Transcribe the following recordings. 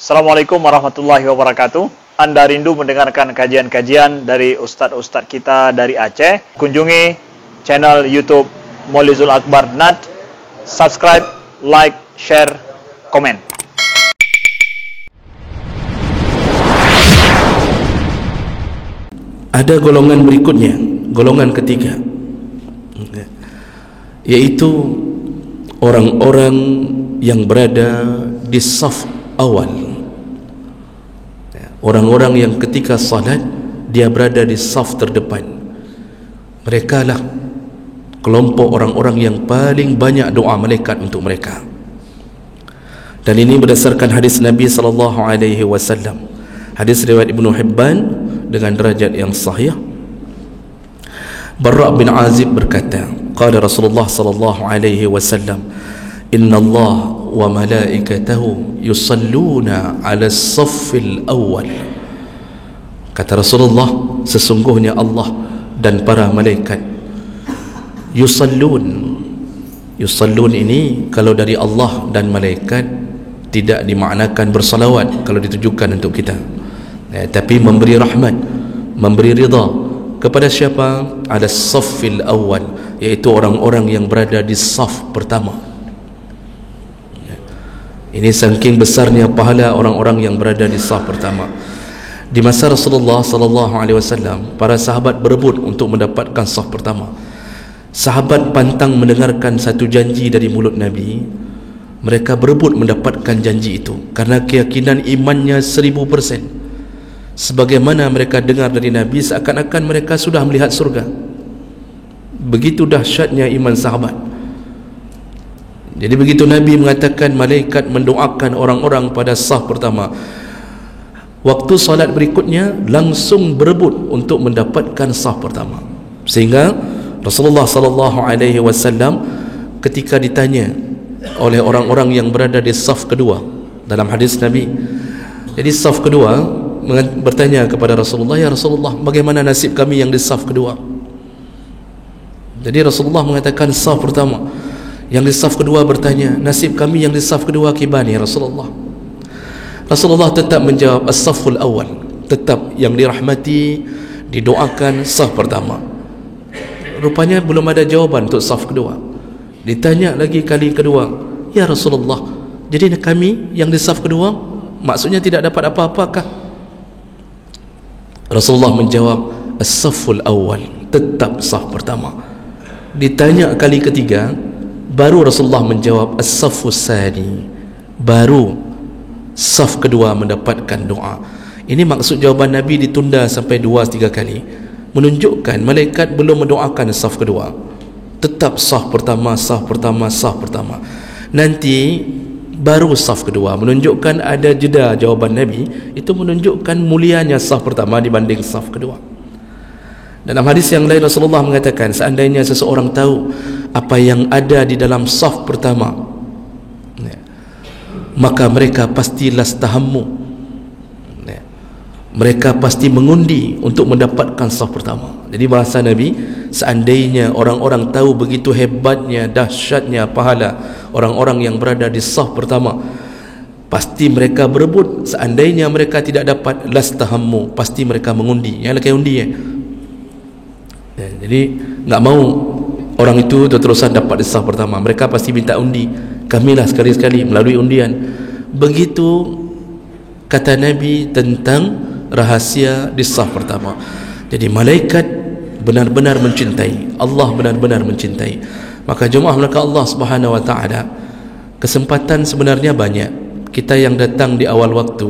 Assalamualaikum warahmatullahi wabarakatuh. Anda rindu mendengarkan kajian-kajian dari ustadz-ustadz kita dari Aceh? Kunjungi channel YouTube Maulizul Akbar NAD. Subscribe, like, share, komen. Ada golongan berikutnya, golongan ketiga, yaitu orang-orang yang berada di saf awal. Orang-orang yang ketika salat dia berada di saf terdepan. Mereka lah kelompok orang-orang yang paling banyak doa malaikat untuk mereka. Dan ini berdasarkan hadis Nabi SAW, hadis riwayat Ibnu Hibban dengan derajat yang sahih. Barra' bin Azib berkata, qala Rasulullah SAW, inna Allah wa malaikatahu yusalluna ala as-saffil awwal. Kata Rasulullah, sesungguhnya Allah dan para malaikat yusallun. Yusallun ini kalau dari Allah dan malaikat tidak dimaknakan bersalawat kalau ditujukan untuk kita, tapi memberi rahmat, memberi ridha kepada siapa? Ala as-saffil awwal, yaitu orang-orang yang berada di saf pertama. Ini saking besarnya pahala orang-orang yang berada di saf pertama. Di masa Rasulullah SAW, para sahabat berebut untuk mendapatkan saf pertama. Sahabat pantang mendengarkan satu janji dari mulut Nabi. Mereka berebut mendapatkan janji itu karena keyakinan imannya 1000%. Sebagaimana mereka dengar dari Nabi, seakan-akan mereka sudah melihat surga. Begitu dahsyatnya iman sahabat. Jadi begitu Nabi mengatakan malaikat mendoakan orang-orang pada saf pertama, waktu salat berikutnya langsung berebut untuk mendapatkan saf pertama. Sehingga Rasulullah SAW ketika ditanya oleh orang-orang yang berada di saf kedua dalam hadis Nabi, jadi saf kedua bertanya kepada Rasulullah, ya Rasulullah, bagaimana nasib kami yang di saf kedua? Jadi Rasulullah mengatakan saf pertama. Yang di saf kedua bertanya, nasib kami yang di saf kedua kibani ya Rasulullah. Rasulullah tetap menjawab as-safful awal, tetap yang dirahmati, didoakan saf pertama. Rupanya belum ada jawaban untuk saf kedua. Ditanya lagi kali kedua, ya Rasulullah, jadi kami yang di saf kedua maksudnya tidak dapat apa-apakah? Rasulullah menjawab as-safful awal, tetap saf pertama. Ditanya kali ketiga, baru Rasulullah menjawab as-saffus sani, baru saf kedua mendapatkan doa. Ini maksud jawaban Nabi ditunda sampai 2-3 kali, menunjukkan malaikat belum mendoakan saf kedua, tetap saf pertama, saf pertama, saf pertama. Nanti baru saf kedua, menunjukkan ada jeda jawaban Nabi. Itu menunjukkan mulianya saf pertama dibanding saf kedua. Dalam hadis yang lain Rasulullah mengatakan, seandainya seseorang tahu apa yang ada di dalam saf pertama, maka mereka pasti lastahammu, mereka pasti mengundi untuk mendapatkan saf pertama. Jadi bahasa Nabi, seandainya orang-orang tahu begitu hebatnya, dahsyatnya pahala orang-orang yang berada di saf pertama, pasti mereka berebut. Seandainya mereka tidak dapat lastahammu, pasti mereka mengundi. Yang lagi undi jadi enggak mau orang itu terus-terusan dapat di saf pertama, mereka pasti minta undi. Kamilah sekali-sekali melalui undian. Begitu kata Nabi tentang rahasia di saf pertama. Jadi malaikat benar-benar mencintai, Allah benar-benar mencintai. Maka jemaah belaka Allah Subhanahu wa taala, kesempatan sebenarnya banyak. Kita yang datang di awal waktu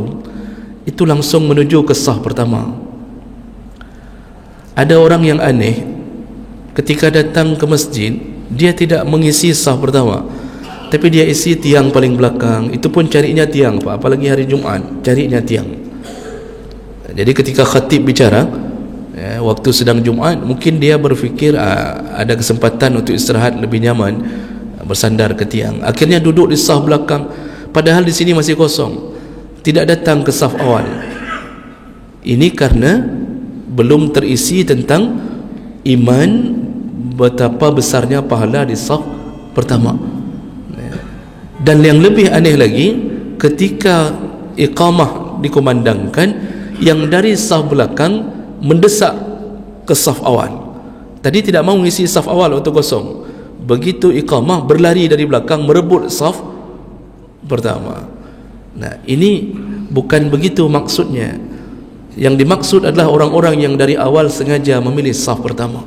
itu langsung menuju ke saf pertama. Ada orang yang aneh, ketika datang ke masjid dia tidak mengisi saf pertama, tapi dia isi tiang paling belakang. Itu pun carinya tiang, Pak. Apalagi hari Jumat, carinya tiang. Jadi ketika khatib bicara, waktu sedang Jumat, mungkin dia berfikir ada kesempatan untuk istirahat lebih nyaman, bersandar ke tiang. Akhirnya duduk di saf belakang, padahal di sini masih kosong, tidak datang ke saf awal. Ini karena belum terisi tentang iman, betapa besarnya pahala di saf pertama. Dan yang lebih aneh lagi, ketika iqamah dikumandangkan, yang dari saf belakang mendesak ke saf awal. Tadi tidak mau mengisi saf awal waktu kosong, begitu iqamah berlari dari belakang merebut saf pertama. Nah, ini bukan begitu maksudnya. Yang dimaksud adalah orang-orang yang dari awal sengaja memilih saf pertama.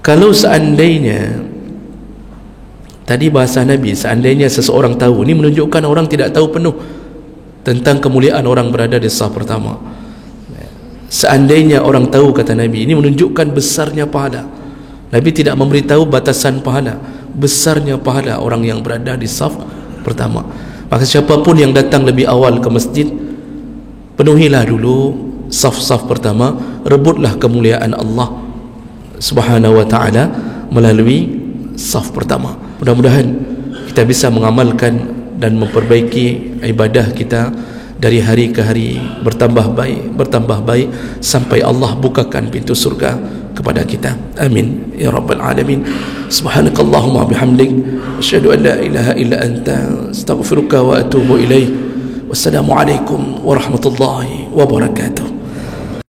Kalau seandainya tadi bahasa Nabi, seandainya seseorang tahu, ini menunjukkan orang tidak tahu penuh tentang kemuliaan orang berada di saf pertama. Seandainya orang tahu, kata Nabi, ini menunjukkan besarnya pahala. Nabi tidak memberitahu batasan pahala, besarnya pahala orang yang berada di saf pertama. Maka siapapun yang datang lebih awal ke masjid, penuhilah dulu saf-saf pertama, rebutlah kemuliaan Allah Subhanahu wa ta'ala melalui saf pertama. Mudah-mudahan kita bisa mengamalkan dan memperbaiki ibadah kita dari hari ke hari, bertambah baik sampai Allah bukakan pintu surga kepada kita. Amin ya rabbal alamin. Subhanakallahumma bihamdik, asyhadu an la ilaha illa anta, astaghfiruka wa atubu ilaik. Wassalamu alaikum warahmatullahi wabarakatuh.